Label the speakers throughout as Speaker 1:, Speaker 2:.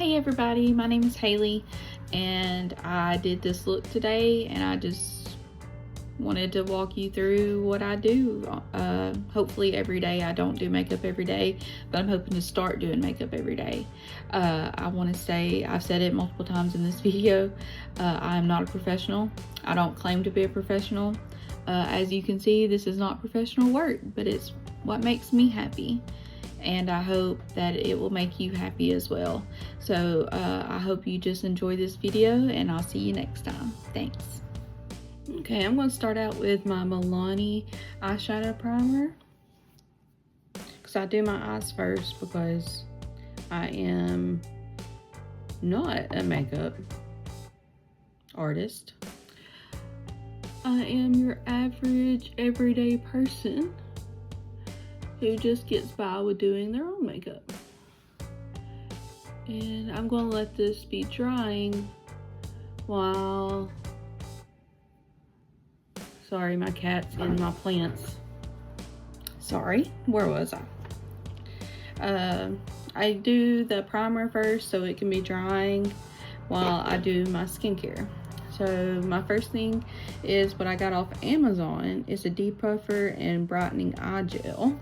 Speaker 1: Hey everybody, my name is Haley and I did this look today and I just wanted to walk you through what I do. Hopefully every day. I don't do makeup every day, but I'm hoping to start doing makeup every day. I want to say, I've said it multiple times in this video, I am not a professional. I don't claim to be a professional. As you can see, this is not professional work, but it's what makes me happy. And I hope that it will make you happy as well. So I hope you just enjoy this video and I'll see you next time. Thanks. Okay, I'm going to start out with my Milani eyeshadow primer. Because I do my eyes first because I am not a makeup artist. I am your average everyday person who just gets by with doing their own makeup. And I'm going to let this be drying while, sorry, my cat's in my plants. Sorry, where was I? I do the primer first so it can be drying while I do my skincare. So my first thing is what I got off Amazon. It's a depuffer and brightening eye gel.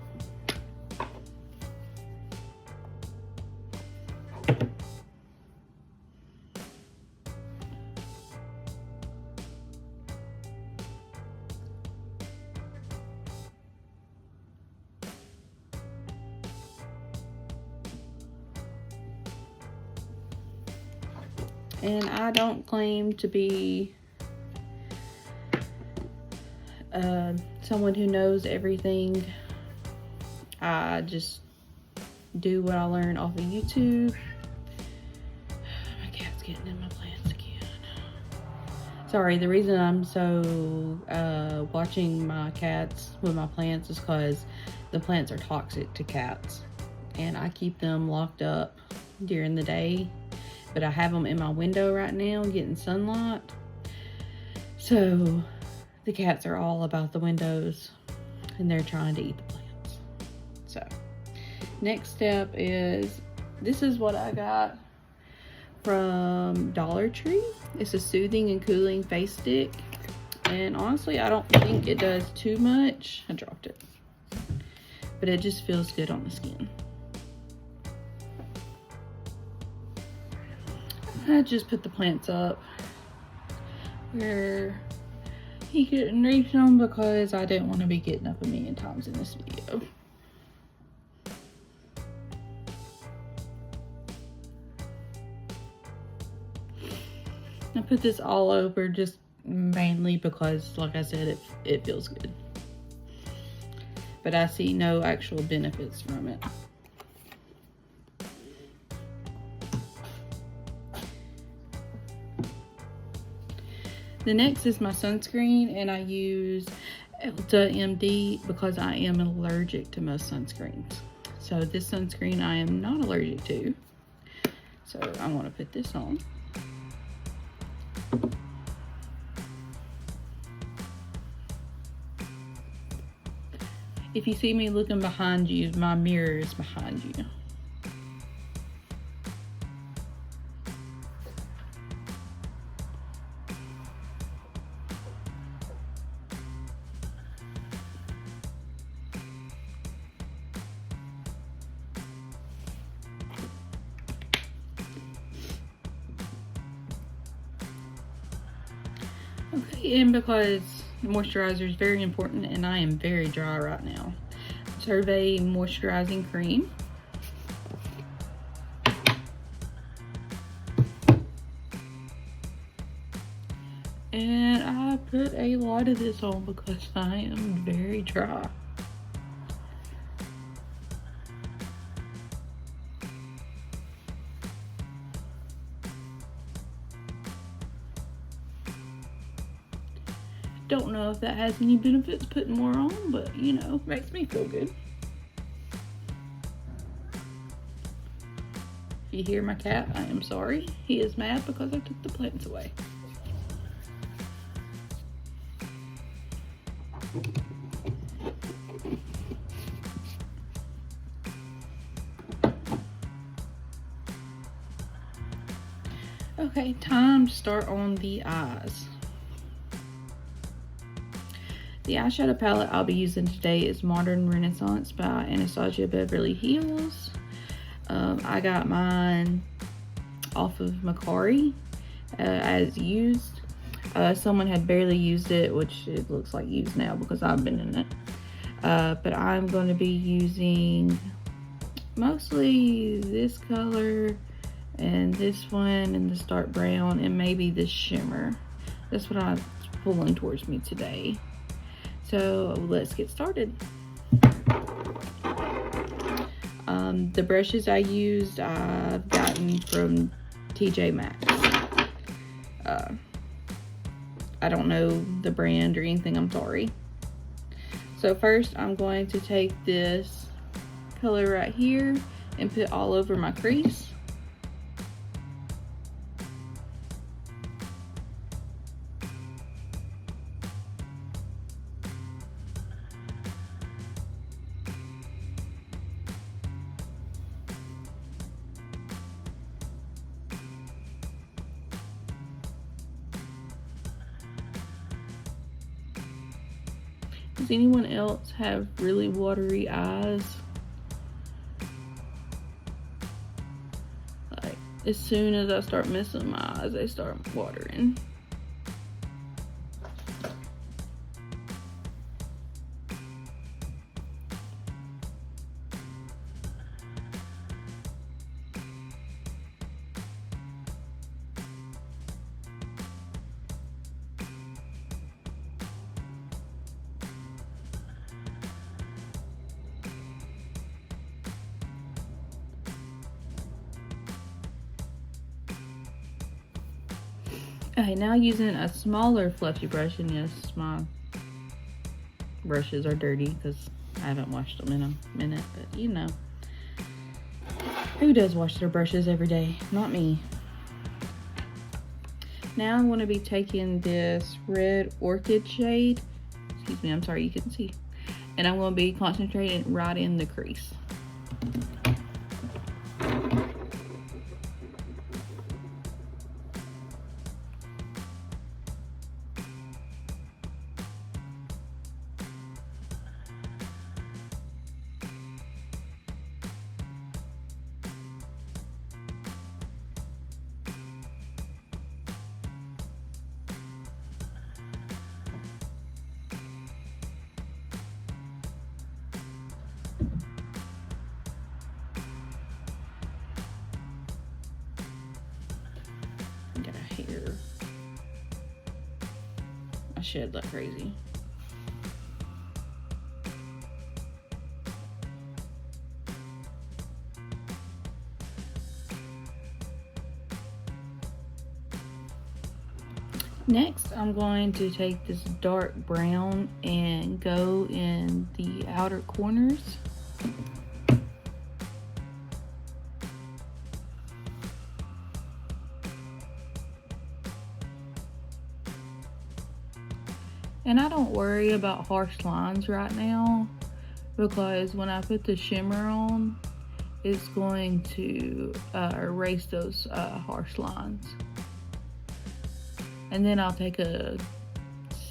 Speaker 1: And I don't claim to be someone who knows everything. I just do what I learn off of YouTube. My cat's getting in my plants again. Sorry, the reason I'm so watching my cats with my plants is because the plants are toxic to cats. And I keep them locked up during the day. But I have them in my window right now getting sunlight. So the cats are all about the windows and they're trying to eat the plants. So next step is, this is what I got from Dollar Tree. It's a soothing and cooling face stick. And honestly, I don't think it does too much. I dropped it. But it just feels good on the skin. I just put the plants up where he couldn't reach them because I didn't want to be getting up a million times in this video. I put this all over just mainly because, like I said, it feels good. But I see no actual benefits from it. The next is my sunscreen, and I use Ulta MD because I am allergic to most sunscreens. So this sunscreen I am not allergic to. So I want to put this on. If you see me looking behind you, my mirror is behind you. Okay, and because moisturizer is very important and I am very dry right now, Survey Moisturizing Cream. And I put a lot of this on because I am very dry. Don't know if that has any benefits putting more on, but you know, makes me feel good. If you hear my cat, I am sorry. He is mad because I took the plants away. Okay, time to start on the eyes. The eyeshadow palette I'll be using today is Modern Renaissance by Anastasia Beverly Hills. I got mine off of Macari as used. Someone had barely used it, which it looks like used now because I've been in it. But I'm going to be using mostly this color and this one and this dark brown and maybe this shimmer. That's what I'm pulling towards me today. So let's get started. The brushes I used I've gotten from TJ Maxx. I don't know the brand or anything, I'm sorry. So first I'm going to take this color right here and put all over my crease. Does anyone else have really watery eyes? Like, as soon as I start messing my eyes, they start watering. Okay, now using a smaller fluffy brush, and yes, my brushes are dirty because I haven't washed them in a minute, but you know, who does wash their brushes every day? Not me. Now I'm going to be taking this red orchid shade, excuse me, I'm sorry you couldn't see, and I'm going to be concentrating right in the crease. Got a hair. I shed like crazy. Next, I'm going to take this dark brown and go in the outer corners. And I don't worry about harsh lines right now because when I put the shimmer on, it's going to erase those harsh lines. And then I'll take a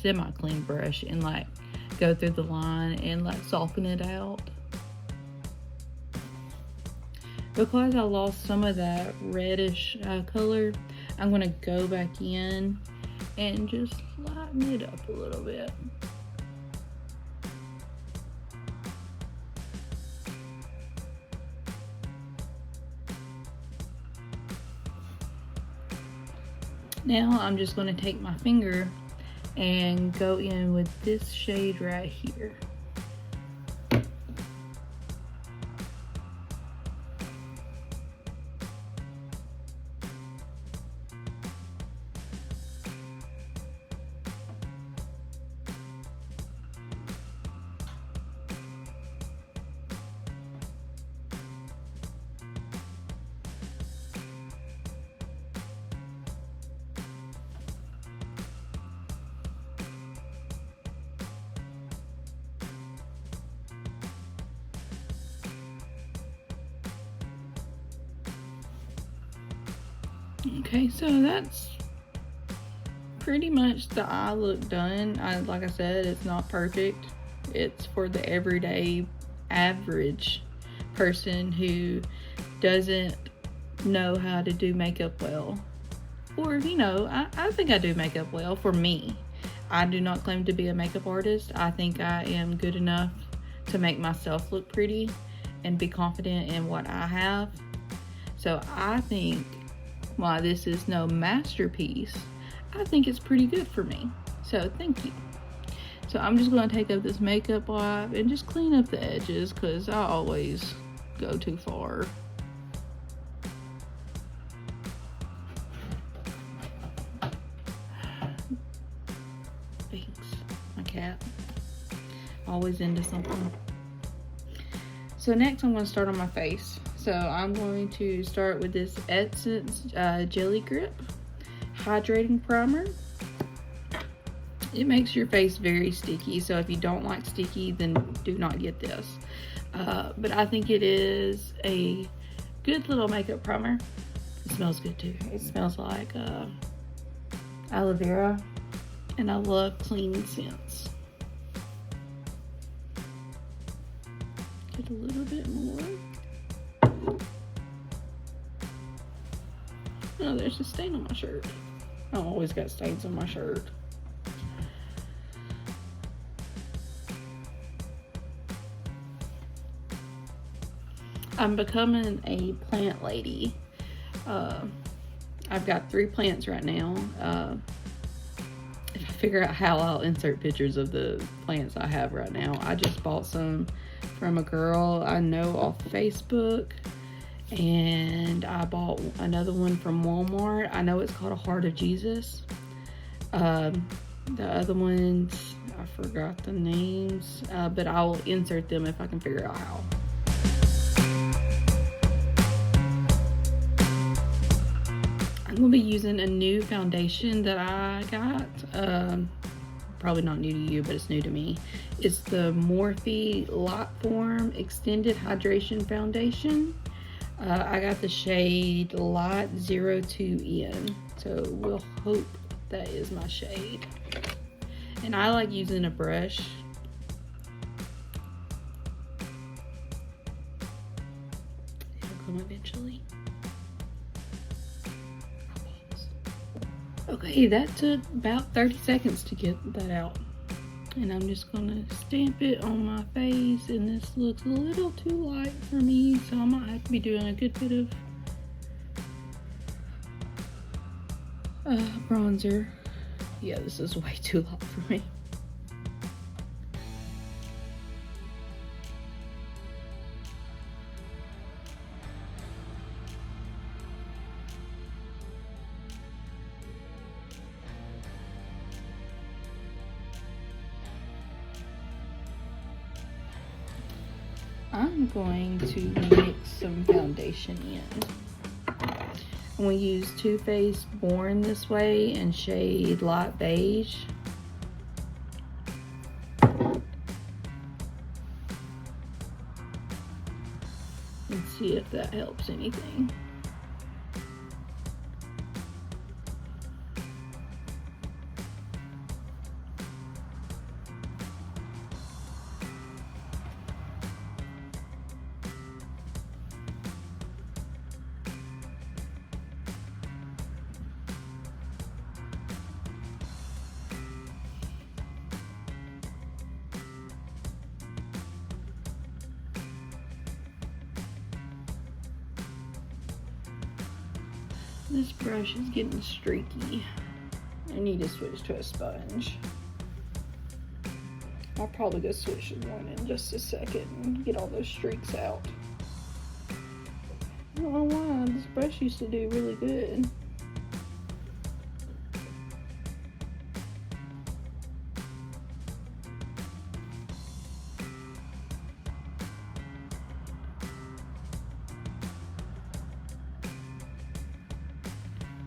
Speaker 1: semi-clean brush and like go through the line and like soften it out. Because I lost some of that reddish color, I'm gonna go back in and just lighten it up a little bit. Now I'm just going to take my finger and go in with this shade right here. Okay, so that's pretty much the eye look done. Like I said, it's not perfect. It's for the everyday average person who doesn't know how to do makeup well. Or, you know, I think I do makeup well for me. I do not claim to be a makeup artist. I think I am good enough to make myself look pretty and be confident in what I have. So I think while this is no masterpiece, I think it's pretty good for me. So thank you. So I'm just going to take up this makeup wipe and just clean up the edges because I always go too far. Thanks, my cat. Always into something. So next I'm going to start on my face. So I'm going to start with this Essence Jelly Grip Hydrating Primer. It makes your face very sticky, so if you don't like sticky, then do not get this. But I think it is a good little makeup primer. It smells good too. It smells like aloe vera, and I love clean scents. Get a little bit more. Oh, there's a stain on my shirt. I always got stains on my shirt. I'm becoming a plant lady. I've got 3 plants right now. If I figure out how, I'll insert pictures of the plants I have right now. I just bought some from a girl I know off Facebook, and I bought another one from Walmart. I know it's called a Heart of Jesus. The other ones, I forgot the names, but I will insert them if I can figure out how. I'm going to be using a new foundation that I got. Probably not new to you, but it's new to me. It's the Morphe Lightform Extended Hydration Foundation. I got the shade Light 02N. So we'll hope that is my shade. And I like using a brush. It'll come eventually. Okay, that took about 30 seconds to get that out. And I'm just gonna stamp it on my face, and this looks a little too light for me, so I might have to be doing a good bit of bronzer. Yeah, this is way too light for me. I'm going to mix some foundation in. I'm going to use Too Faced Born This Way in shade Light Beige. And see if that helps anything. This brush is getting streaky. I need to switch to a sponge. I'll probably go switch to one in just a second and get all those streaks out. I don't know why, this brush used to do really good.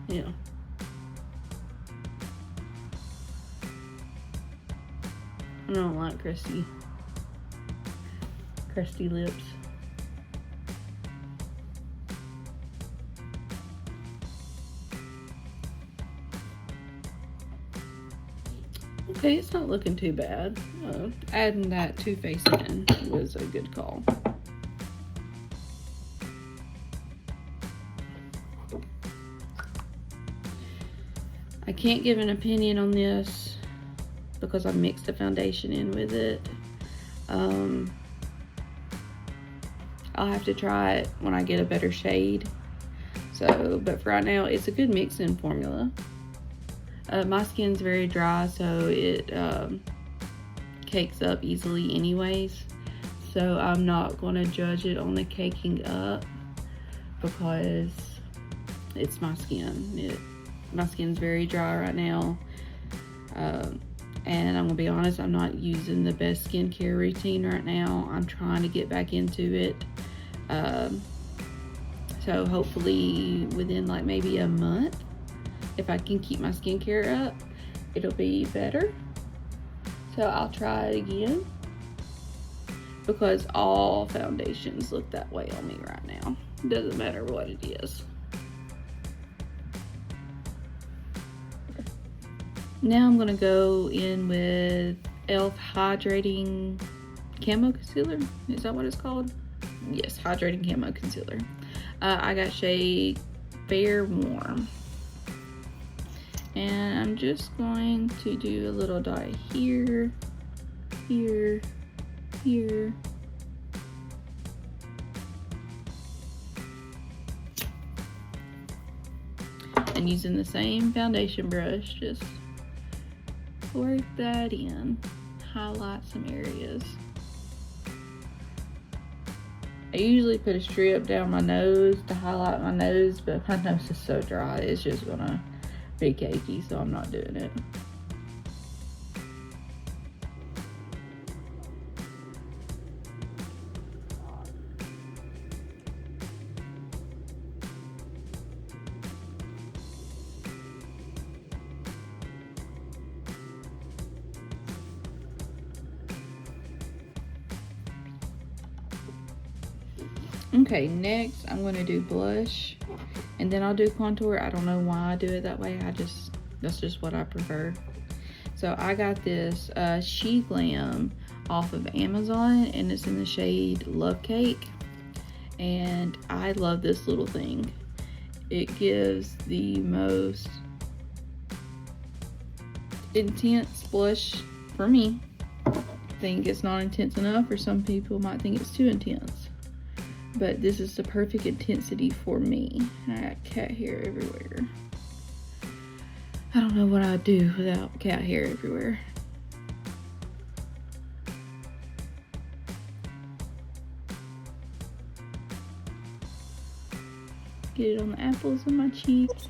Speaker 1: Yeah. I don't like crusty lips. Okay, it's not looking too bad. Adding that Too Faced in was a good call. I can't give an opinion on this because I mixed the foundation in with it. I'll have to try it when I get a better shade. So, but for right now, it's a good mixing formula. My skin's very dry, so it cakes up easily anyways. So I'm not going to judge it on the caking up because it's my skin. My skin's very dry right now. And I'm gonna be honest, I'm not using the best skincare routine right now. I'm trying to get back into it. So hopefully within like maybe a month, if I can keep my skincare up, it'll be better. So I'll try it again because all foundations look that way on me right now. It doesn't matter what it is. Now I'm gonna go in with e.l.f. Hydrating Camo Concealer. Is that what it's called? Yes, Hydrating Camo Concealer. I got shade Fair Warm. And I'm just going to do a little dot here, here, here. And using the same foundation brush, just work that in, highlight some areas. I usually put a strip down my nose to highlight my nose, but my nose is so dry, it's just gonna be cakey, so I'm not doing it. Okay, next I'm going to do blush and then I'll do contour. I don't know why I do it that way. That's just what I prefer. So I got this SheGlam off of Amazon and it's in the shade Love Cake. And I love this little thing. It gives the most intense blush for me. I think it's not intense enough, or some people might think it's too intense. But this is the perfect intensity for me. I got cat hair everywhere. I don't know what I'd do without cat hair everywhere. Get it on the apples of my cheeks.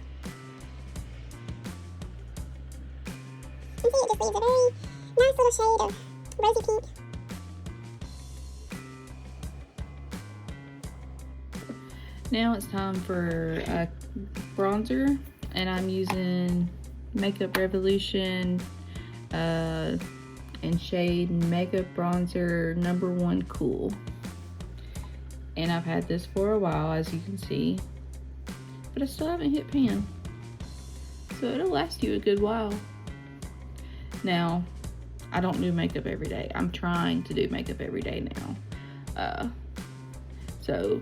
Speaker 2: You can see it just leaves a very nice little shade of rosy pink.
Speaker 1: Now it's time for a bronzer, and I'm using Makeup Revolution and shade Makeup Bronzer #1 Cool. And I've had this for a while, as you can see, but I still haven't hit pan, so it'll last you a good while. Now, I don't do makeup every day. I'm trying to do makeup every day now. So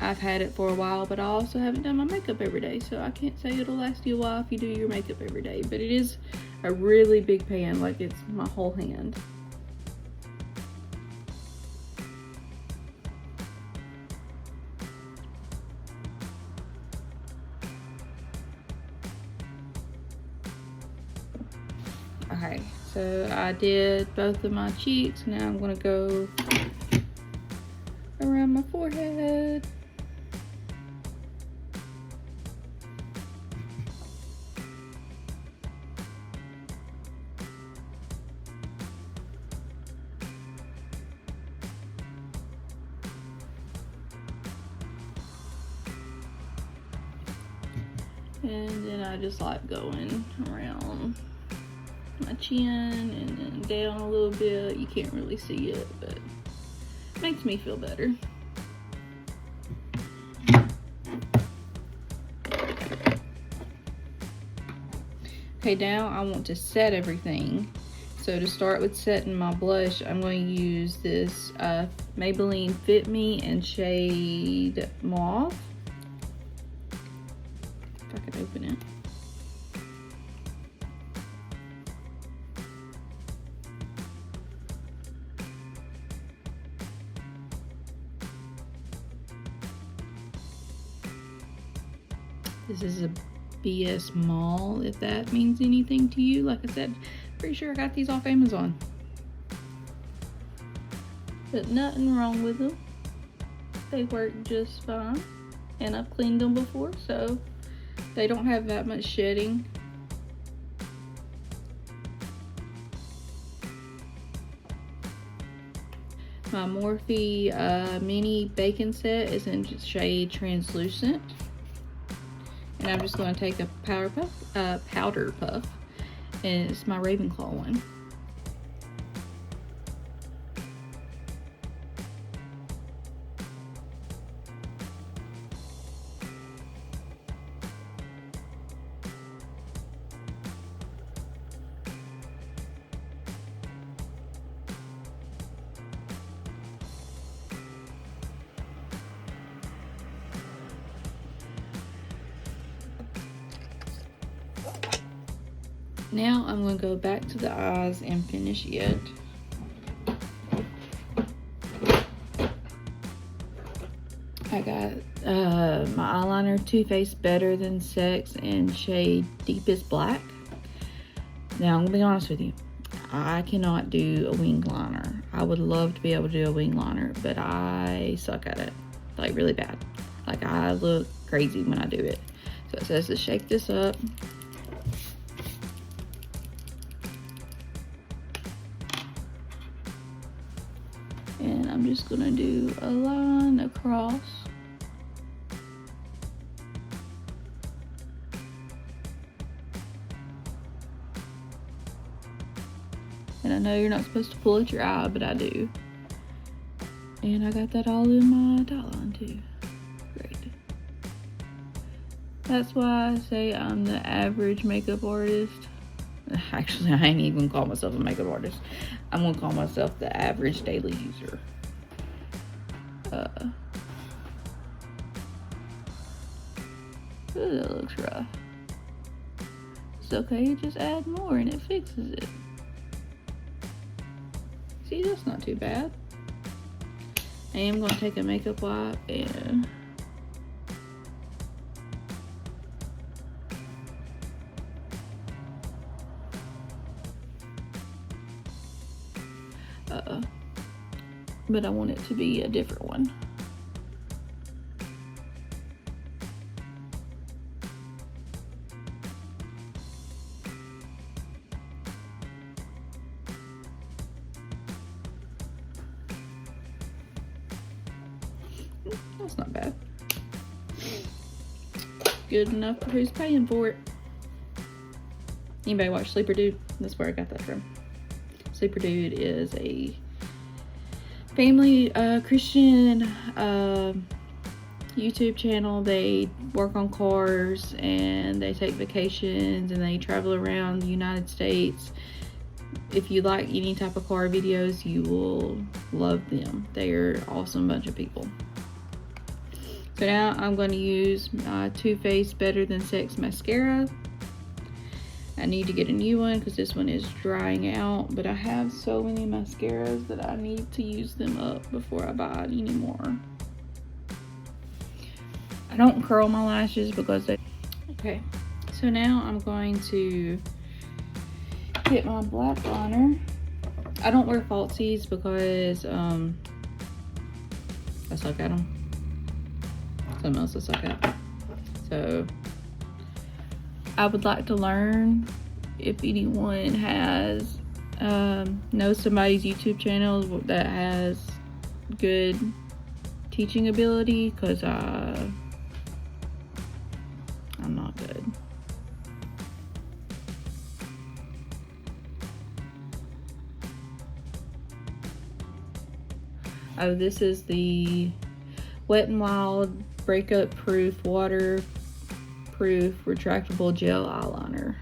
Speaker 1: I've had it for a while, but I also haven't done my makeup every day, so I can't say it'll last you a while if you do your makeup every day. But it is a really big pan, like it's my whole hand. Okay, so I did both of my cheeks. Now I'm gonna go around my forehead. And then I just like going around my chin and then down a little bit. You can't really see it, but it makes me feel better. Okay, now I want to set everything. So to start with setting my blush, I'm going to use this Maybelline Fit Me in shade Mauve. If I can open it. This is a BS Mall, if that means anything to you. Like I said, pretty sure I got these off Amazon. But nothing wrong with them. They work just fine. And I've cleaned them before, so they don't have that much shedding. My Morphe mini bacon set is in shade Translucent. And I'm just going to take a powder puff, and it's my Ravenclaw one. Now I'm going to go back to the eyes and finish it. I got my eyeliner Too Faced Better Than Sex in shade Deepest Black. Now I'm going to be honest with you. I cannot do a wing liner. I would love to be able to do a wing liner, but I suck at it. Like really bad. Like I look crazy when I do it. So it says to shake this up. And I'm just gonna do a line across. And I know you're not supposed to pull at your eye, but I do. And I got that all in my dot line too. Great. That's why I say I'm the average makeup artist. Actually, I ain't even call myself a makeup artist. I'm gonna call myself the average daily user. Ooh, that looks rough. It's okay, just add more and it fixes it. See, that's not too bad. I am gonna take a makeup wipe and but I want it to be a different one. That's not bad. Good enough for who's paying for it. Anybody watch Sleeper Dude? That's where I got that from. Sleeper Dude is a family Christian YouTube channel. They work on cars and they take vacations and they travel around the United States. If you like any type of car videos, you will love them. They are an awesome bunch of people. So now I'm going to use my Too Faced Better Than Sex mascara. I need to get a new one because this one is drying out, but I have so many mascaras that I need to use them up before I buy any more. I don't curl my lashes because they... Okay, so now I'm going to get my black liner. I don't wear falsies because I suck at them. Something else I suck at. So I would like to learn if anyone has knows somebody's YouTube channel that has good teaching ability, because I'm not good. Oh, this is the Wet n Wild Breakup Proof Water Proof Retractable Gel Eyeliner.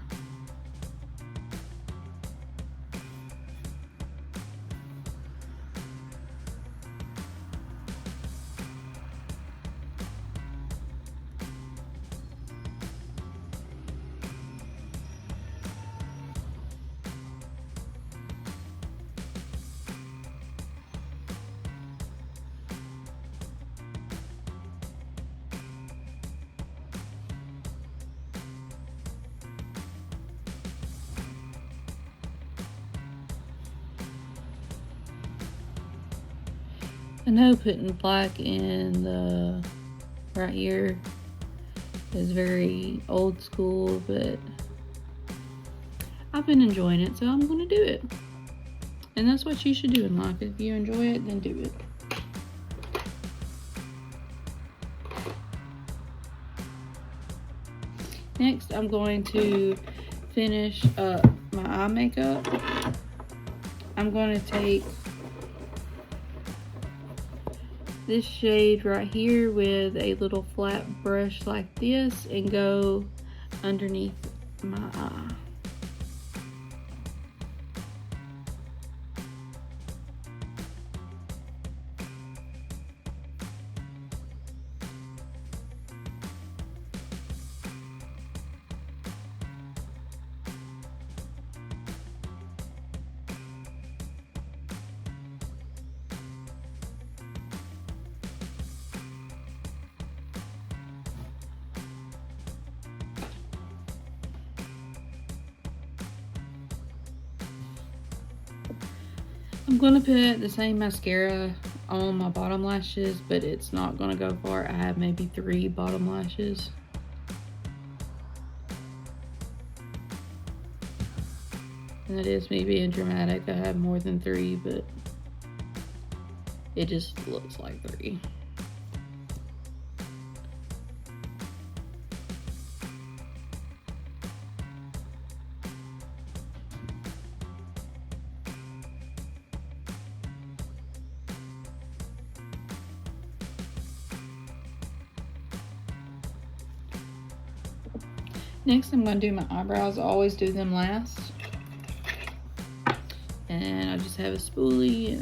Speaker 1: I know putting black in the right here is very old school, but I've been enjoying it, so I'm gonna do it. And that's what you should do in life. If you enjoy it, then do it. Next, I'm going to finish up my eye makeup. I'm going to take this shade right here with a little flat brush like this and go underneath my eye. I'm going to put the same mascara on my bottom lashes, but it's not going to go far. I have maybe 3 bottom lashes. And that is me being dramatic. I have more than 3, but it just looks like 3. Next, I'm going to do my eyebrows. I always do them last. And I just have a spoolie.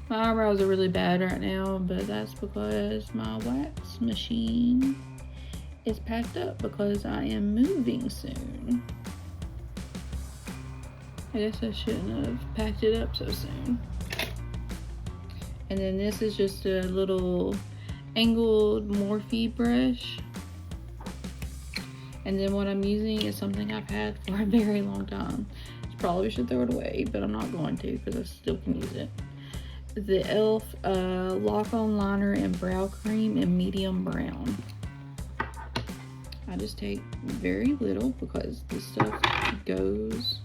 Speaker 1: My eyebrows are really bad right now, but that's because my wax machine is packed up because I am moving soon. I guess I shouldn't have packed it up so soon. And then this is just a little angled Morphe brush. And then what I'm using is something I've had for a very long time. Probably should throw it away, but I'm not going to because I still can use it. The e.l.f. Lock-On Liner and Brow Cream in medium brown. I just take very little because this stuff goes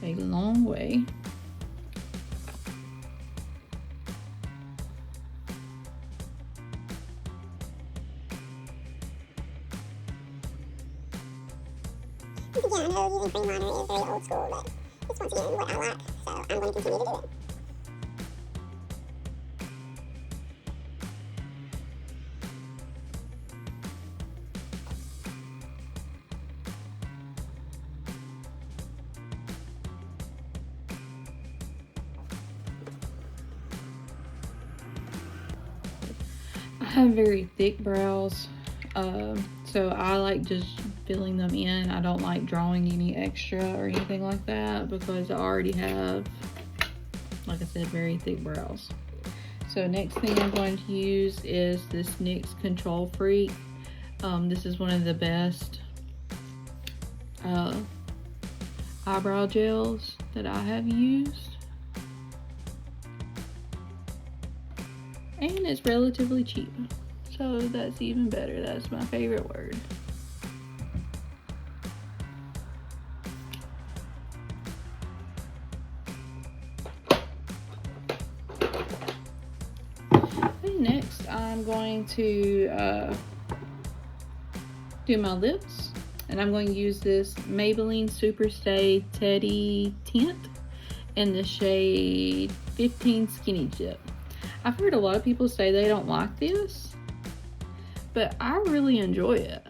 Speaker 1: a long way.
Speaker 2: Yeah, I know using cream liner is very old school, but it's once again what I like, so I'm going to continue to do it.
Speaker 1: I have very thick brows, so I like just filling them in. I don't like drawing any extra or anything like that because I already have, like I said, very thick brows. So next thing I'm going to use is this NYX Control Freak. This is one of the best eyebrow gels that I have used. And it's relatively cheap. So that's even better. That's my favorite word. Next, I'm going to do my lips, and I'm going to use this Maybelline Superstay Teddy Tint in the shade 15 Skinny Dip. I've heard a lot of people say they don't like this, but I really enjoy it.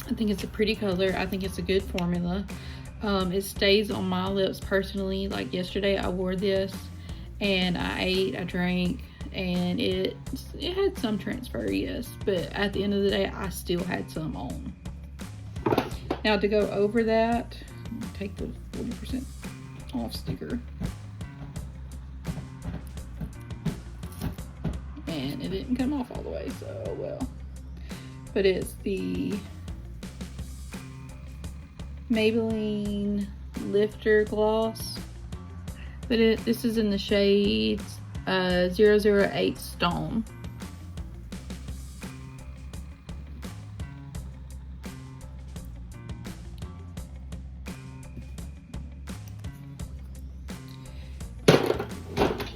Speaker 1: I think it's a pretty color. I think it's a good formula. It stays on my lips personally. Like yesterday I wore this and I ate, I drank, and it had some transfer, yes, but at the end of the day I still had some on. Now to go over that, take the 40% off sticker, and it didn't come off all the way, so well. But it's the Maybelline Lifter Gloss, but this is in the shades 008 Stone.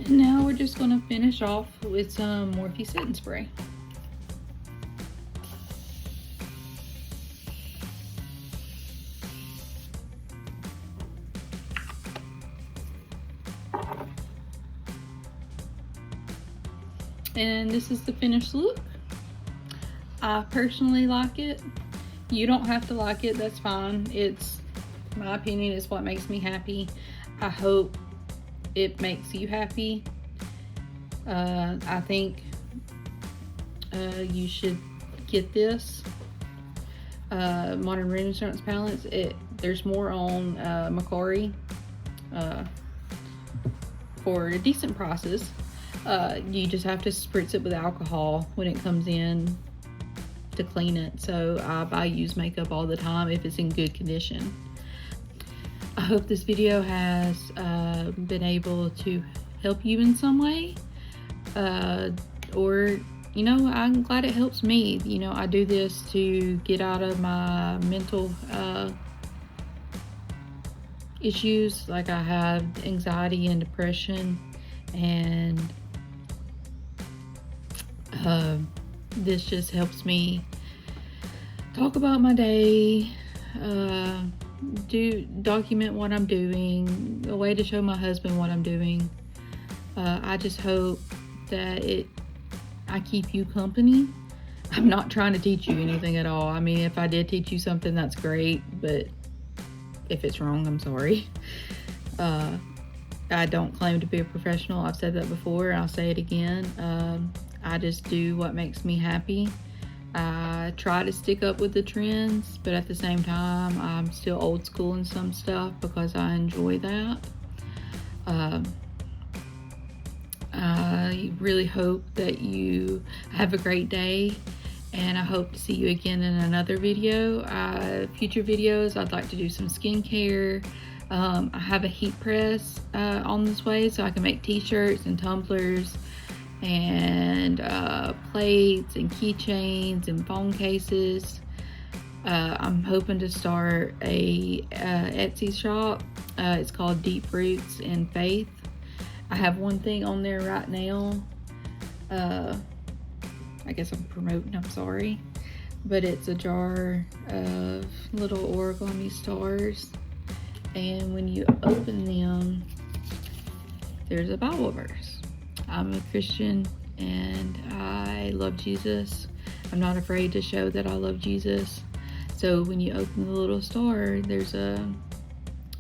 Speaker 1: Now we're just going to finish off with some Morphe setting spray. And this is the finished look. I personally like it. You don't have to like it, that's fine. It's my opinion, it's what makes me happy. I hope it makes you happy. I think you should get this Modern Renaissance palettes. There's more on Macquarie for decent prices. You just have to spritz it with alcohol when it comes in to clean it. So I use makeup all the time if it's in good condition. I hope this video has been able to help you in some way, or you know, I'm glad it helps me. You know, I do this to get out of my mental issues. Like, I have anxiety and depression, and this just helps me talk about my day, document what I'm doing, a way to show my husband what I'm doing. I just hope that I keep you company. I'm not trying to teach you anything at all. I mean, if I did teach you something, that's great, but if it's wrong, I'm sorry. I don't claim to be a professional. I've said that before, I'll say it again. I just do what makes me happy. I try to stick up with the trends, but at the same time, I'm still old school in some stuff because I enjoy that. I really hope that you have a great day, and I hope to see you again in another video. Future videos, I'd like to do some skincare. I have a heat press on this way, so I can make t-shirts and tumblers and plates and keychains and phone cases. I'm hoping to start a Etsy shop. It's called Deep Roots in Faith. I have one thing on there right now. I guess I'm promoting, I'm sorry, but it's a jar of little origami stars, and when you open them, there's a Bible verse. I'm a Christian and I love Jesus. I'm not afraid to show that I love Jesus. So when you open the little star, there's a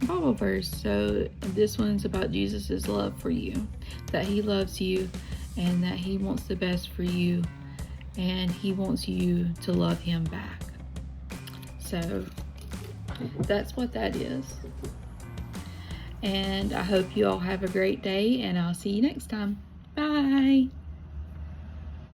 Speaker 1: Bible verse. So this one's about Jesus's love for you, that he loves you and that he wants the best for you, and he wants you to love him back. So that's what that is. And I hope you all have a great day, and I'll see you next time. Bye.